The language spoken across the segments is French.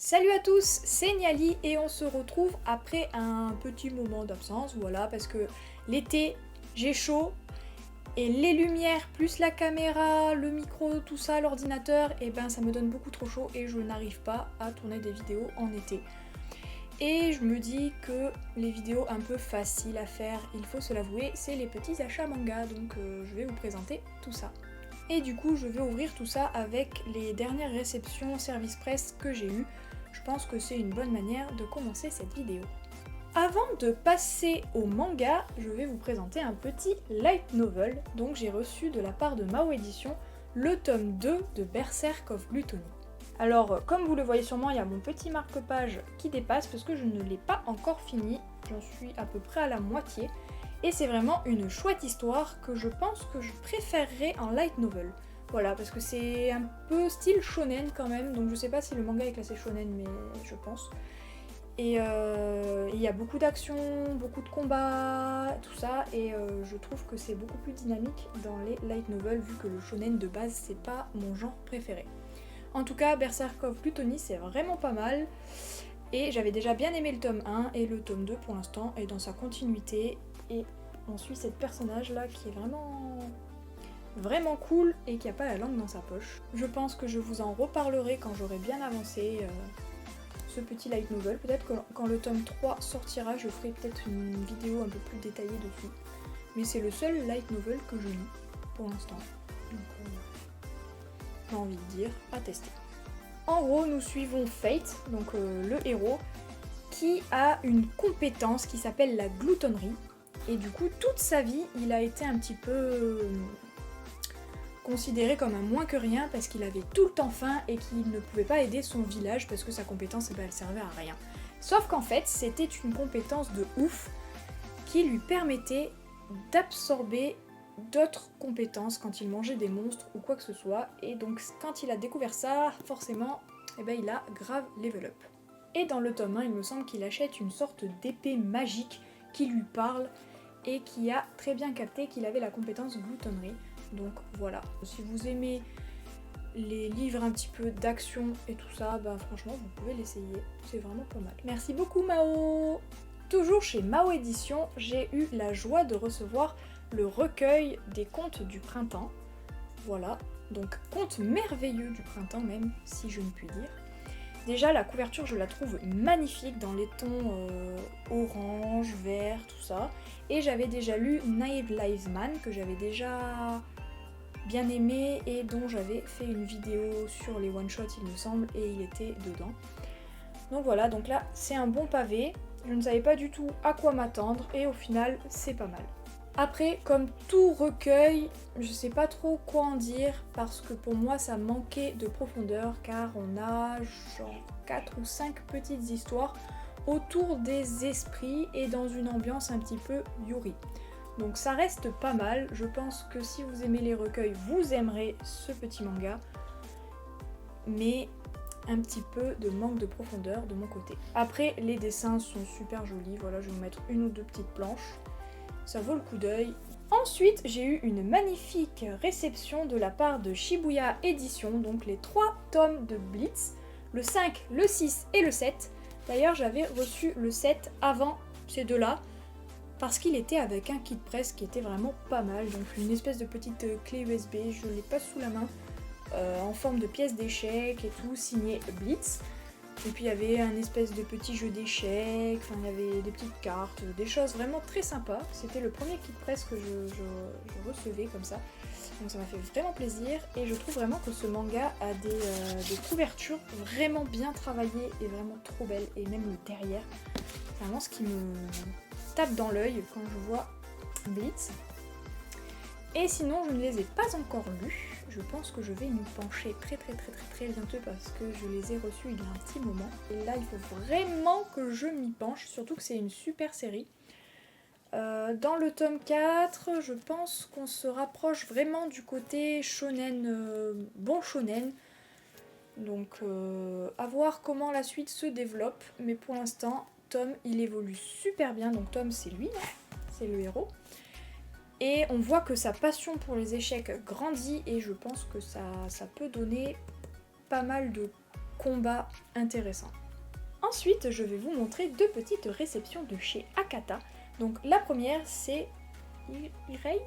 Salut à tous, c'est Niali et on se retrouve après un petit moment d'absence, voilà, parce que l'été, j'ai chaud et les lumières plus la caméra, le micro, tout ça, l'ordinateur, et ben ça me donne beaucoup trop chaud et je n'arrive pas à tourner des vidéos en été. Et je me dis que les vidéos un peu faciles à faire, il faut se l'avouer, c'est les petits achats manga, donc je vais vous présenter tout ça. Et du coup, je vais ouvrir tout ça avec les dernières réceptions service presse que j'ai eues. Je pense que c'est une bonne manière de commencer cette vidéo. Avant de passer au manga, je vais vous présenter un petit light novel. Donc j'ai reçu de la part de Mao Édition le tome 2 de Berserk of Gluttony. Alors, comme vous le voyez sûrement, il y a mon petit marque-page qui dépasse parce que je ne l'ai pas encore fini. J'en suis à peu près à la moitié. Et c'est vraiment une chouette histoire que je pense que je préférerais en light novel. Voilà, parce que c'est un peu style shonen quand même, donc je sais pas si le manga est classé shonen, mais je pense. Et il y a beaucoup d'action, beaucoup de combats, tout ça, et je trouve que c'est beaucoup plus dynamique dans les light novels, vu que le shonen de base, c'est pas mon genre préféré. En tout cas, Berserk of Gluttony, c'est vraiment pas mal. Et j'avais déjà bien aimé le tome 1, et le tome 2 pour l'instant est dans sa continuité. Et on suit cette personnage là qui est vraiment cool et qui a pas la langue dans sa poche. Je pense que je vous en reparlerai quand j'aurai bien avancé ce petit light novel. Peut-être que quand le tome 3 sortira, je ferai peut-être une vidéo un peu plus détaillée dessus. Mais c'est le seul light novel que je lis pour l'instant. Donc j'ai envie de dire à tester. En gros, nous suivons Fate, donc le héros, qui a une compétence qui s'appelle la gloutonnerie. Et du coup, toute sa vie, il a été un petit peu considéré comme un moins que rien parce qu'il avait tout le temps faim et qu'il ne pouvait pas aider son village parce que sa compétence, elle servait à rien. Sauf qu'en fait, c'était une compétence de ouf qui lui permettait d'absorber d'autres compétences quand il mangeait des monstres ou quoi que ce soit. Et donc, quand il a découvert ça, forcément, il a grave level up. Et dans le tome 1, il me semble qu'il achète une sorte d'épée magique qui lui parle et qui a très bien capté qu'il avait la compétence gloutonnerie. Donc voilà, si vous aimez les livres un petit peu d'action et tout ça, franchement vous pouvez l'essayer, c'est vraiment pas mal. Merci beaucoup Mao. Toujours chez Mao Édition, j'ai eu la joie de recevoir le recueil des contes du printemps. Voilà, donc contes merveilleux du printemps même, si je ne puis dire. Déjà, la couverture, je la trouve magnifique dans les tons orange, vert, tout ça. Et j'avais déjà lu Naive Livesman, que j'avais déjà bien aimé et dont j'avais fait une vidéo sur les one-shots, il me semble, et il était dedans. Donc voilà, donc là, c'est un bon pavé. Je ne savais pas du tout à quoi m'attendre, et au final, c'est pas mal. Après, comme tout recueil, je sais pas trop quoi en dire parce que pour moi ça manquait de profondeur car on a genre 4 ou 5 petites histoires autour des esprits et dans une ambiance un petit peu yuri. Donc ça reste pas mal, je pense que si vous aimez les recueils, vous aimerez ce petit manga, mais un petit peu de manque de profondeur de mon côté. Après, les dessins sont super jolis, voilà, je vais vous mettre une ou deux petites planches. Ça vaut le coup d'œil. Ensuite, j'ai eu une magnifique réception de la part de Shibuya Édition, donc les 3 tomes de Blitz, le 5, le 6 et le 7. D'ailleurs, j'avais reçu le 7 avant ces deux-là, parce qu'il était avec un kit presse qui était vraiment pas mal, donc une espèce de petite clé USB, je l'ai pas sous la main, en forme de pièce d'échecs et tout, signé Blitz. Et puis il y avait un espèce de petit jeu d'échecs, enfin il y avait des petites cartes, des choses vraiment très sympas. C'était le premier kit presse que je recevais comme ça. Donc ça m'a fait vraiment plaisir et je trouve vraiment que ce manga a des couvertures vraiment bien travaillées et vraiment trop belles. Et même le derrière, c'est vraiment ce qui me tape dans l'œil quand je vois Blitz. Et sinon je ne les ai pas encore lus. Je pense que je vais m'y pencher très bientôt parce que je les ai reçus il y a un petit moment. Et là il faut vraiment que je m'y penche, surtout que c'est une super série. Dans le tome 4, je pense qu'on se rapproche vraiment du côté shonen, bon shonen. Donc à voir comment la suite se développe. Mais pour l'instant, Tom il évolue super bien. Donc Tom c'est lui, c'est le héros. Et on voit que sa passion pour les échecs grandit et je pense que ça peut donner pas mal de combats intéressants. Ensuite, je vais vous montrer 2 petites réceptions de chez Akata. Donc la première, c'est Erased.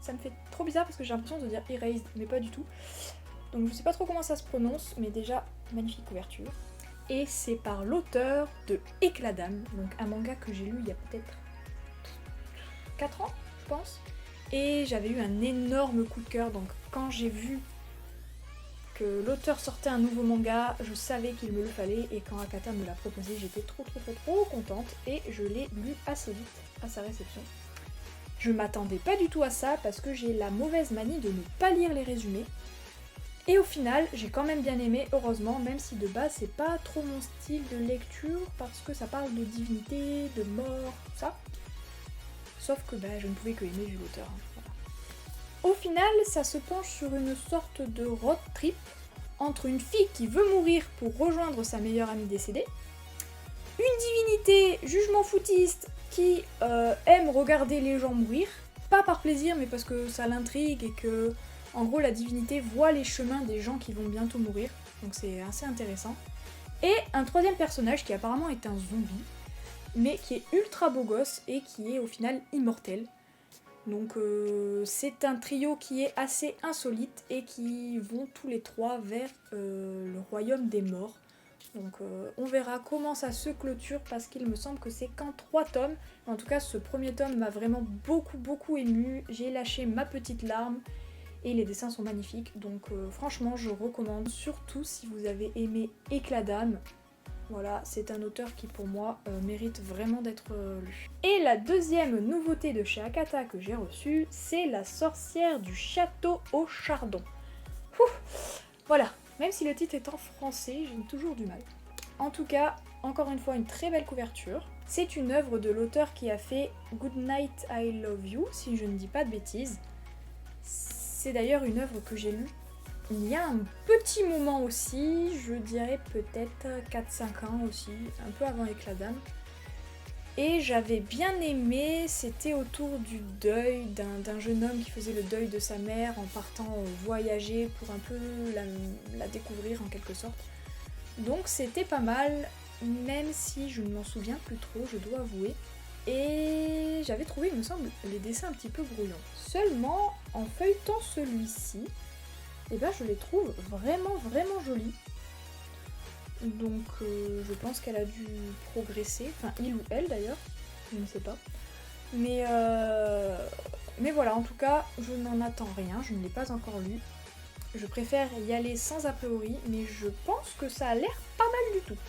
Ça me fait trop bizarre parce que j'ai l'impression de dire Erased, mais pas du tout. Donc je sais pas trop comment ça se prononce, mais déjà, magnifique couverture. Et c'est par l'auteur de Éclat d'âme, donc un manga que j'ai lu il y a peut-être 4 ans, je pense. Et j'avais eu un énorme coup de cœur, donc quand j'ai vu que l'auteur sortait un nouveau manga, je savais qu'il me le fallait, et quand Akata me l'a proposé, j'étais trop contente, et je l'ai lu assez vite à sa réception. Je m'attendais pas du tout à ça, parce que j'ai la mauvaise manie de ne pas lire les résumés. Et au final, j'ai quand même bien aimé, heureusement, même si de base c'est pas trop mon style de lecture, parce que ça parle de divinité, de mort, tout ça. Sauf que je ne pouvais que aimer vu l'auteur. Voilà. Au final, ça se penche sur une sorte de road trip entre une fille qui veut mourir pour rejoindre sa meilleure amie décédée, une divinité jugement foutiste qui aime regarder les gens mourir, pas par plaisir mais parce que ça l'intrigue et que en gros la divinité voit les chemins des gens qui vont bientôt mourir, donc c'est assez intéressant. Et un troisième personnage qui apparemment est un zombie, mais qui est ultra beau gosse et qui est au final immortel. Donc c'est un trio qui est assez insolite et qui vont tous les trois vers le royaume des morts. Donc on verra comment ça se clôture parce qu'il me semble que c'est qu'en 3 tomes. En tout cas ce premier tome m'a vraiment beaucoup ému. J'ai lâché ma petite larme et les dessins sont magnifiques. Donc franchement je recommande, surtout si vous avez aimé Éclat d'âme. Voilà, c'est un auteur qui pour moi mérite vraiment d'être lu. Et la deuxième nouveauté de chez Akata que j'ai reçue, c'est La sorcière du château au chardon. Voilà, même si le titre est en français, j'ai toujours du mal. En tout cas, encore une fois, une très belle couverture. C'est une œuvre de l'auteur qui a fait Good Night I Love You, si je ne dis pas de bêtises. C'est d'ailleurs une œuvre que j'ai lue il y a un petit moment aussi, je dirais peut-être 4-5 ans aussi, un peu avant Éclat d'âme. Et j'avais bien aimé, c'était autour du deuil d'un jeune homme qui faisait le deuil de sa mère en partant voyager pour un peu la découvrir en quelque sorte. Donc c'était pas mal, même si je ne m'en souviens plus trop, je dois avouer. Et j'avais trouvé, il me semble, les dessins un petit peu brouillons. Seulement, en feuilletant celui-ci, et je les trouve vraiment jolis. Donc je pense qu'elle a dû progresser, enfin il ou elle d'ailleurs, je ne sais pas. Mais voilà, en tout cas, je n'en attends rien, je ne l'ai pas encore lu. Je préfère y aller sans a priori, mais je pense que ça a l'air pas mal du tout.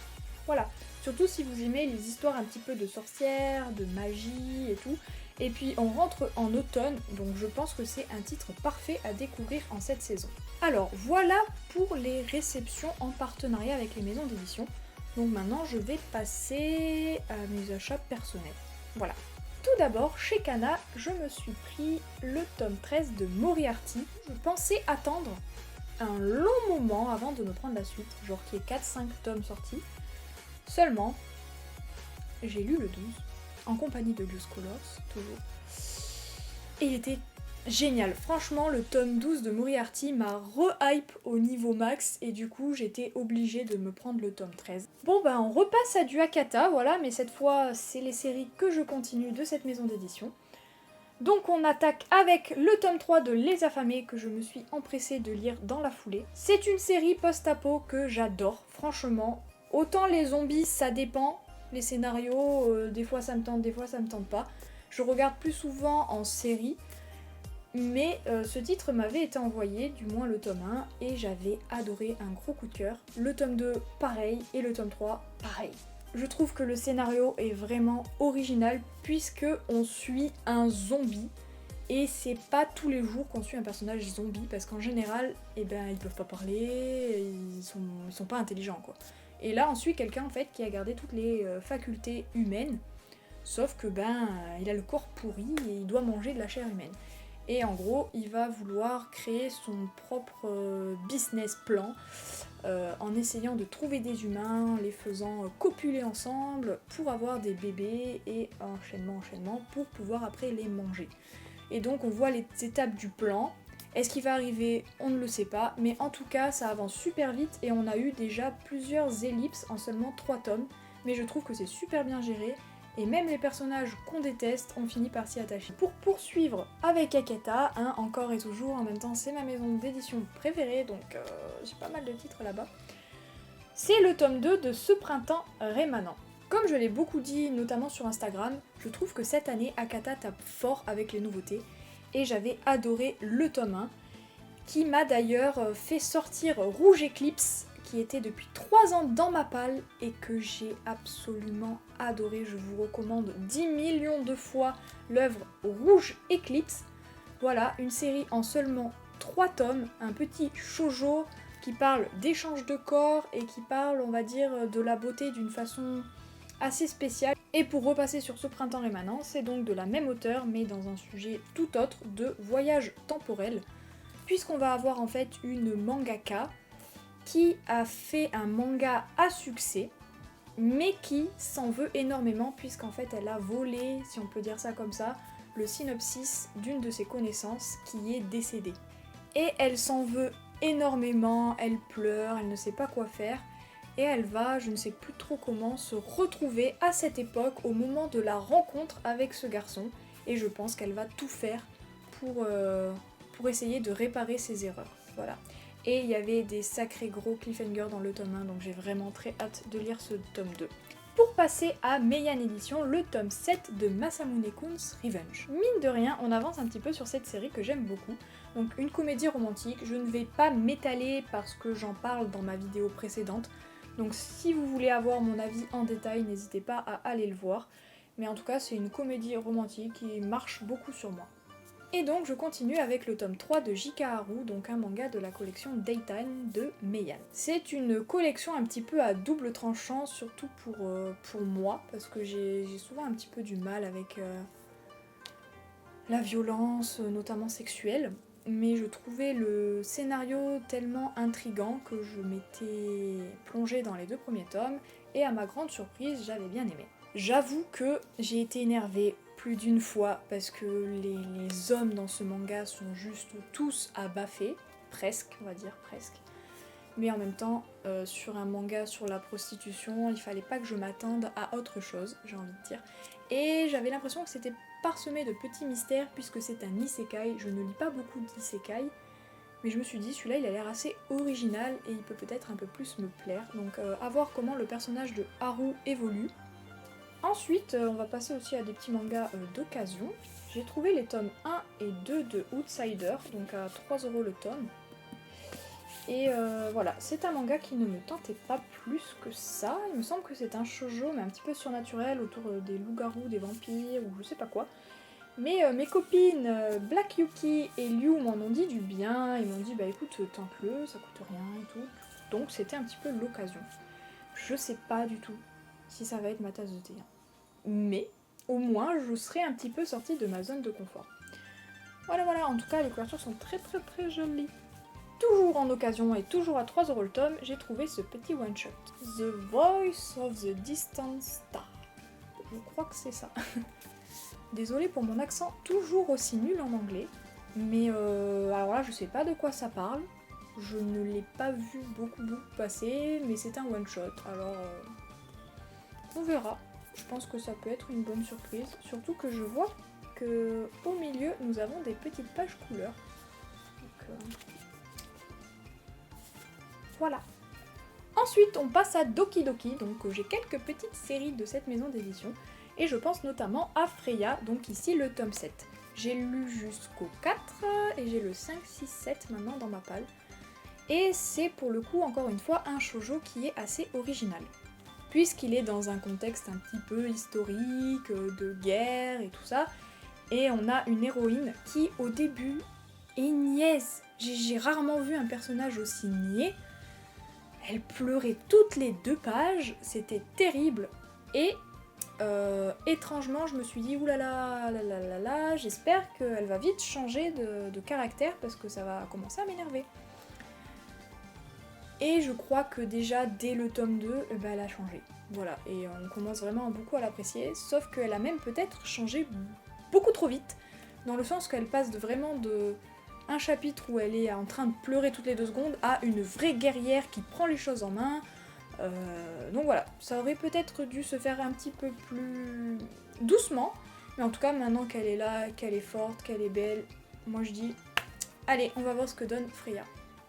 Voilà, surtout si vous aimez les histoires un petit peu de sorcières, de magie et tout. Et puis on rentre en automne, donc je pense que c'est un titre parfait à découvrir en cette saison. Alors voilà pour les réceptions en partenariat avec les maisons d'édition. Donc maintenant je vais passer à mes achats personnels. Voilà. Tout d'abord, chez Kana, je me suis pris le tome 13 de Moriarty. Je pensais attendre un long moment avant de me prendre la suite, genre qu'il y ait 4-5 tomes sortis. Seulement, j'ai lu le 12, en compagnie de Loose Colors, toujours. Et il était génial. Franchement, le tome 12 de Moriarty m'a re-hype au niveau max, et du coup, j'étais obligée de me prendre le tome 13. Bon on repasse à du Akata, voilà, mais cette fois, c'est les séries que je continue de cette maison d'édition. Donc on attaque avec le tome 3 de Les Affamés que je me suis empressée de lire dans la foulée. C'est une série post-apo que j'adore, franchement. Autant les zombies, ça dépend. Les scénarios, des fois ça me tente, des fois ça me tente pas. Je regarde plus souvent en série, mais ce titre m'avait été envoyé, du moins le tome 1, et j'avais adoré, un gros coup de cœur. Le tome 2, pareil, et le tome 3, pareil. Je trouve que le scénario est vraiment original, puisque on suit un zombie, et c'est pas tous les jours qu'on suit un personnage zombie, parce qu'en général, ils peuvent pas parler, ils sont pas intelligents quoi. Et là on suit quelqu'un en fait qui a gardé toutes les facultés humaines, sauf que il a le corps pourri et il doit manger de la chair humaine. Et en gros il va vouloir créer son propre business plan en essayant de trouver des humains, les faisant copuler ensemble pour avoir des bébés et enchaînement pour pouvoir après les manger. Et donc on voit les étapes du plan. Est-ce qu'il va arriver? On ne le sait pas, mais en tout cas ça avance super vite et on a eu déjà plusieurs ellipses en seulement 3 tomes, mais je trouve que c'est super bien géré, et même les personnages qu'on déteste, on finit par s'y attacher. Pour poursuivre avec Akata, hein, encore et toujours, en même temps c'est ma maison d'édition préférée, donc j'ai pas mal de titres là-bas, c'est le tome 2 de Ce printemps rémanent. Comme je l'ai beaucoup dit, notamment sur Instagram, je trouve que cette année, Akata tape fort avec les nouveautés, et j'avais adoré le tome 1, qui m'a d'ailleurs fait sortir Rouge Eclipse, qui était depuis 3 ans dans ma palle, et que j'ai absolument adoré. Je vous recommande 10 millions de fois l'œuvre Rouge Eclipse. Voilà, une série en seulement 3 tomes, un petit shoujo qui parle d'échange de corps, et qui parle, on va dire, de la beauté d'une façon assez spécial. Et pour repasser sur Ce printemps rémanent, c'est donc de la même auteure mais dans un sujet tout autre de voyage temporel, puisqu'on va avoir en fait une mangaka qui a fait un manga à succès mais qui s'en veut énormément, puisqu'en fait elle a volé, si on peut dire ça comme ça, le synopsis d'une de ses connaissances qui est décédée. Et elle s'en veut énormément, elle pleure, elle ne sait pas quoi faire, et elle va, je ne sais plus trop comment, se retrouver à cette époque au moment de la rencontre avec ce garçon, et je pense qu'elle va tout faire pour essayer de réparer ses erreurs. Voilà. Et il y avait des sacrés gros cliffhangers dans le tome 1, donc j'ai vraiment très hâte de lire ce tome 2. Pour passer à Meian Edition, le tome 7 de Masamune-kun's Revenge. Mine de rien, on avance un petit peu sur cette série que j'aime beaucoup. Donc une comédie romantique, je ne vais pas m'étaler parce que j'en parle dans ma vidéo précédente. Donc si vous voulez avoir mon avis en détail, n'hésitez pas à aller le voir. Mais en tout cas, c'est une comédie romantique qui marche beaucoup sur moi. Et donc je continue avec le tome 3 de J.K. Haru, donc un manga de la collection Daytime de Meian. C'est une collection un petit peu à double tranchant, surtout pour moi, parce que j'ai souvent un petit peu du mal avec la violence, notamment sexuelle. Mais je trouvais le scénario tellement intriguant que je m'étais plongée dans les 2 premiers tomes, et à ma grande surprise, j'avais bien aimé. J'avoue que j'ai été énervée plus d'une fois parce que les hommes dans ce manga sont juste tous à baffer, presque, on va dire presque. Mais en même temps, sur un manga sur la prostitution, il fallait pas que je m'attende à autre chose, j'ai envie de dire. Et j'avais l'impression que c'était parsemé de petits mystères puisque c'est un isekai. Je ne lis pas beaucoup d'isekai, mais je me suis dit celui-là il a l'air assez original et il peut peut-être un peu plus me plaire. Donc à voir comment le personnage de Haru évolue. Ensuite, on va passer aussi à des petits mangas d'occasion. J'ai trouvé les tomes 1 et 2 de Outsider, donc à 3€ le tome. Et voilà, c'est un manga qui ne me tentait pas plus que ça. Il me semble que c'est un shoujo, mais un petit peu surnaturel, autour des loups-garous, des vampires, ou je sais pas quoi. Mais mes copines Black Yuki et Liu m'en ont dit du bien. Ils m'ont dit, bah écoute, tente-le, ça coûte rien et tout. Donc c'était un petit peu l'occasion. Je sais pas du tout si ça va être ma tasse de thé. Mais au moins je serai un petit peu sortie de ma zone de confort. Voilà, en tout cas les couvertures sont très jolies. Toujours en occasion et toujours à 3€ le tome, j'ai trouvé ce petit one-shot. The Voice of the Distant Star. Je crois que c'est ça. Désolée pour mon accent toujours aussi nul en anglais. Mais alors là je sais pas de quoi ça parle. Je ne l'ai pas vu beaucoup passer, mais c'est un one-shot. Alors on verra. Je pense que ça peut être une bonne surprise. Surtout que je vois que au milieu nous avons des petites pages couleurs. Donc, voilà. Ensuite, on passe à Doki Doki, donc j'ai quelques petites séries de cette maison d'édition, et je pense notamment à Freya, donc ici le tome 7. J'ai lu jusqu'au 4, et j'ai le 5, 6, 7 maintenant dans ma palle. Et c'est pour le coup, encore une fois, un shoujo qui est assez original. Puisqu'il est dans un contexte un petit peu historique, de guerre et tout ça, et on a une héroïne qui, au début, est niaise. J'ai rarement vu un personnage aussi niais. Elle pleurait toutes les 2 pages, c'était terrible, et étrangement je me suis dit oulala, j'espère qu'elle va vite changer de caractère parce que ça va commencer à m'énerver. Et je crois que déjà dès le tome 2, elle a changé. Voilà, et on commence vraiment beaucoup à l'apprécier, sauf qu'elle a même peut-être changé beaucoup trop vite, dans le sens qu'elle passe vraiment de un chapitre où elle est en train de pleurer toutes les 2 secondes à une vraie guerrière qui prend les choses en main. Donc voilà, ça aurait peut-être dû se faire un petit peu plus doucement, mais en tout cas maintenant qu'elle est là, qu'elle est forte, qu'elle est belle, moi je dis allez, on va voir ce que donne Freya.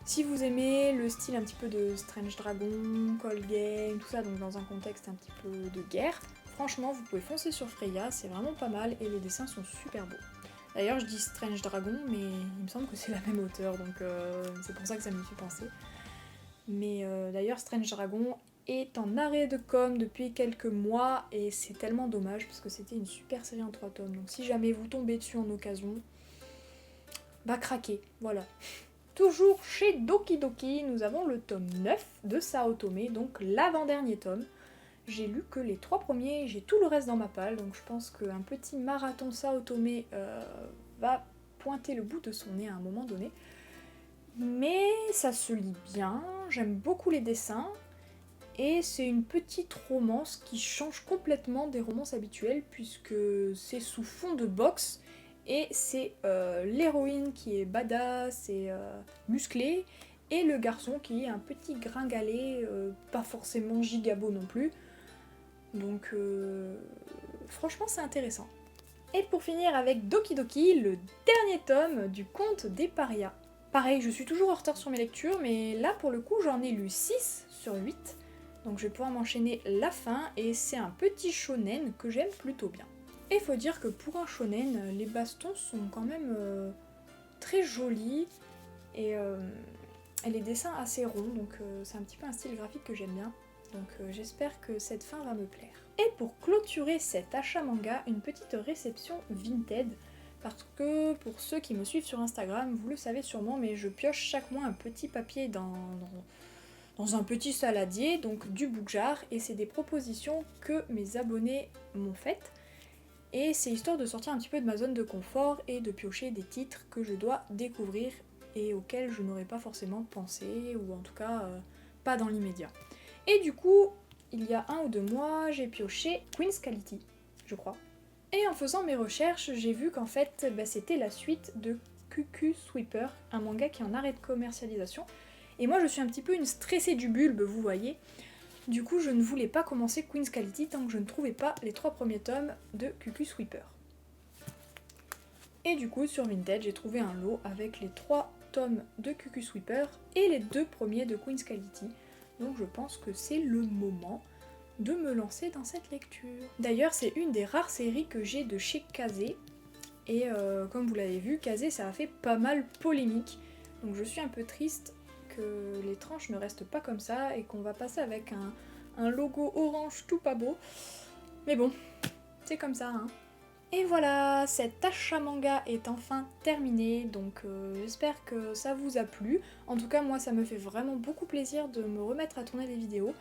Si vous aimez le style un petit peu de Strange Dragon, Call Game, tout ça, donc dans un contexte un petit peu de guerre, franchement vous pouvez foncer sur Freya, c'est vraiment pas mal et les dessins sont super beaux. D'ailleurs je dis Strange Dragon, mais il me semble que c'est la même auteur, donc c'est pour ça que ça m'y fait penser. Mais d'ailleurs Strange Dragon est en arrêt de com depuis quelques mois et c'est tellement dommage parce que c'était une super série en 3 tomes. Donc si jamais vous tombez dessus en occasion, bah craquez, voilà. Toujours chez Doki Doki, nous avons le tome 9 de Sao Tome, donc l'avant-dernier tome. J'ai lu que les 3 premiers, j'ai tout le reste dans ma palle, donc je pense qu'un petit marathon Sao Tome va pointer le bout de son nez à un moment donné. Mais ça se lit bien, j'aime beaucoup les dessins, et c'est une petite romance qui change complètement des romances habituelles, puisque c'est sous fond de boxe, et c'est l'héroïne qui est badass et musclée, et le garçon qui est un petit gringalet, pas forcément gigabo non plus. Donc franchement c'est intéressant. Et pour finir avec Doki Doki, le dernier tome du conte des parias. Pareil, je suis toujours en retard sur mes lectures, mais là pour le coup j'en ai lu 6 sur 8, donc je vais pouvoir m'enchaîner la fin, et c'est un petit shonen que j'aime plutôt bien. Et il faut dire que pour un shonen, les bastons sont quand même très jolis, et les dessins assez ronds, donc c'est un petit peu un style graphique que j'aime bien, donc j'espère que cette fin va me plaire. Et pour clôturer cet achat manga, une petite réception Vinted, parce que pour ceux qui me suivent sur Instagram, vous le savez sûrement, mais je pioche chaque mois un petit papier dans un petit saladier, donc du Bookjar, et c'est des propositions que mes abonnés m'ont faites. Et c'est histoire de sortir un petit peu de ma zone de confort et de piocher des titres que je dois découvrir et auxquels je n'aurais pas forcément pensé, ou en tout cas pas dans l'immédiat. Et du coup, il y a 1 ou 2 mois, j'ai pioché Queen's Quality, je crois. Et en faisant mes recherches, j'ai vu qu'en fait, c'était la suite de QQ Sweeper, un manga qui est en arrêt de commercialisation. Et moi, je suis un petit peu une stressée du bulbe, vous voyez. Du coup, je ne voulais pas commencer Queen's Quality tant que je ne trouvais pas les 3 premiers tomes de QQ Sweeper. Et du coup, sur Vinted, j'ai trouvé un lot avec les 3 tomes de QQ Sweeper et les 2 premiers de Queen's Quality. Donc je pense que c'est le moment de me lancer dans cette lecture. D'ailleurs, c'est une des rares séries que j'ai de chez Kazé. Et comme vous l'avez vu, Kazé, ça a fait pas mal polémique. Donc je suis un peu triste que les tranches ne restent pas comme ça et qu'on va passer avec un logo orange tout pas beau. Mais bon, c'est comme ça, hein. Et voilà, cet achat manga est enfin terminé, donc j'espère que ça vous a plu. En tout cas, moi, ça me fait vraiment beaucoup plaisir de me remettre à tourner des vidéos.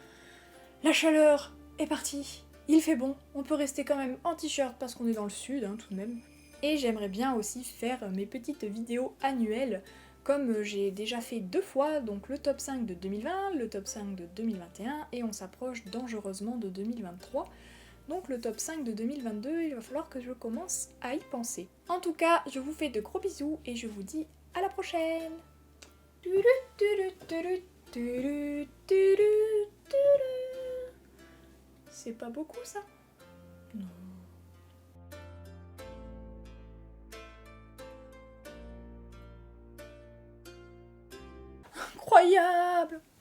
La chaleur est partie, il fait bon, on peut rester quand même en t-shirt parce qu'on est dans le sud, hein, tout de même. Et j'aimerais bien aussi faire mes petites vidéos annuelles, comme j'ai déjà fait 2 fois, donc le top 5 de 2020, le top 5 de 2021, et on s'approche dangereusement de 2023. Donc le top 5 de 2022, il va falloir que je commence à y penser. En tout cas, je vous fais de gros bisous et je vous dis à la prochaine. C'est pas beaucoup ça ?